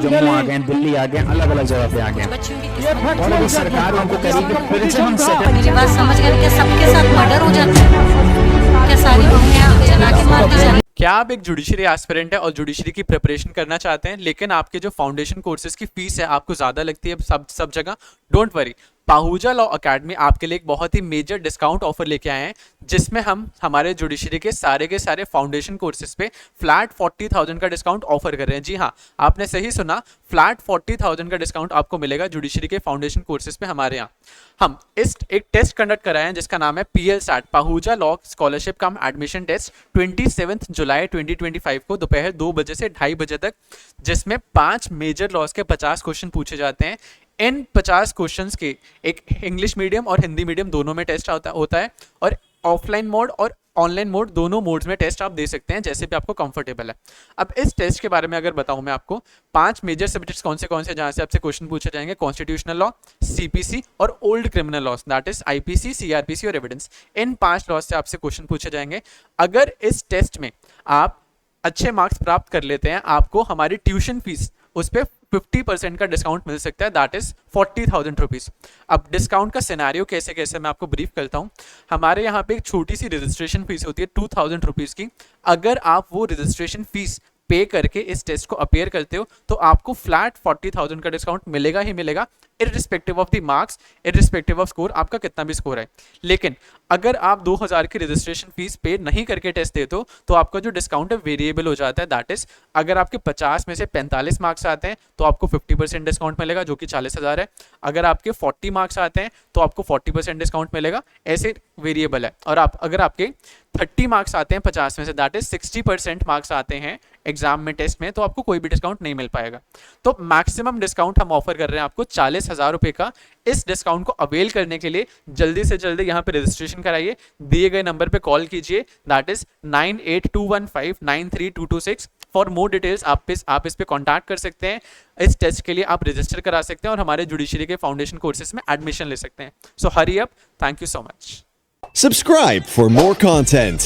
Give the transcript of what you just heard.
जम्मू आ गए, दिल्ली आ गए, अलग अलग जगह पे आ गए, और अभी सरकार उनको कह रही है कि फिर से हम मेरी बात समझ गए क्या? सबके साथ मर्डर हो जाता है क्या? सारी बहुएं जला के मार दी जाती हैं? क्या आप एक जुडिशरी एस्पिरेंट है और जुडिशरी की प्रिपरेशन करना चाहते हैं, लेकिन आपके जो फाउंडेशन कोर्सेज की फीस है आपको ज़्यादा लगती है सब जगह? Don't worry, Pahuja law academy आपके लिए एक बहुत ही मेजर डिस्काउंट ऑफर लेके आए हैं, जिसमें हम हमारे जुडिशरी के सारे फाउंडेशन कोर्सेज पे फ्लैट 40,000 का डिस्काउंट ऑफर कर रहे हैं। जी हाँ, आपने सही सुना, फ्लैट 40,000 का डिस्काउंट आपको मिलेगा जुडिशरी के फाउंडेशन कोर्सेज पे हमारे यहाँ। हम एक टेस्ट कंडक्ट कराए हैं जिसका नाम है PLSAT, पाहुजा लॉ स्कॉलरशिप कम एडमिशन टेस्ट, 27 जुलाई 2025 को दोपहर 2 बजे से 2:30 बजे तक, जिसमें 5 मेजर लॉज के 50 क्वेश्चन पूछे जाते हैं। इन 50 क्वेश्चंस के एक इंग्लिश मीडियम और हिंदी मीडियम दोनों में टेस्ट होता है, और ऑफलाइन मोड और ऑनलाइन मोड दोनों मोड्स में टेस्ट आप दे सकते हैं जैसे भी आपको कंफर्टेबल है। अब इस टेस्ट के बारे में अगर बताऊं मैं आपको, 5 मेजर सब्जेक्ट्स कौन से जहां से आपसे क्वेश्चन पूछे जाएंगे, कॉन्स्टिट्यूशनल लॉ, CPC और old criminal loss, that is IPC, CRPC और एविडेंस। इन 5 लॉज से आपसे क्वेश्चन पूछे जाएंगे। अगर इस टेस्ट में आप अच्छे मार्क्स प्राप्त कर लेते हैं, आपको हमारी ट्यूशन फीस उस पर 50% का डिस्काउंट मिल सकता है, दैट इज 40,000 रुपीज़। अब डिस्काउंट का सिनेरियो कैसे कैसे मैं आपको ब्रीफ करता हूँ। हमारे यहाँ पे एक छोटी सी रजिस्ट्रेशन फीस होती है 2,000 रुपीज़ की। अगर आप वो रजिस्ट्रेशन फीस पे करके इस टेस्ट को अपेयर करते हो तो आपको फ्लैट 40,000 का डिस्काउंट मिलेगा ही मिलेगा, irrespective of the marks, irrespective off score, आपका कितना भी स्कोर है। लेकिन अगर आप 2,000 की रजिस्ट्रेशन फीस पे नहीं करके टेस्ट देते हो तो आपका जो डिस्काउंट है वेरिएबल हो जाता है, दैट इज अगर आपके 50 में से 45 मार्क्स आते हैं तो आपको 50% डिस्काउंट मिलेगा जो कि 40,000 है। अगर आपके 40 मार्क्स आते हैं तो आपको 40% डिस्काउंट मिलेगा, ऐसे वेरिएबल है। और अगर आपके 30 मार्क्स आते हैं 50 में से, दैट इज 60% मार्क्स आते हैं एग्जाम में, टेस्ट में, तो आपको कोई भी डिस्काउंट नहीं मिल पाएगा। तो मैक्सिमम डिस्काउंट हम ऑफर कर रहे हैं आपको 40,000 रुपए का। इस डिस्काउंट को अवेल करने के लिए जल्दी से जल्दी यहाँ पे रजिस्ट्रेशन कराइए, दिए गए नंबर पे कॉल कीजिए, that is 9821593226। For more details आप इस पे कॉन्टैक्ट कर सकते हैं। इस टेस्ट के लिए आप रजिस्टर करा सकते हैं और हमारे जुडिशरी के फाउंडेशन कोर्सेज में एडमिशन ले सकते हैं। So hurry up, thank you so much. Subscribe for more content.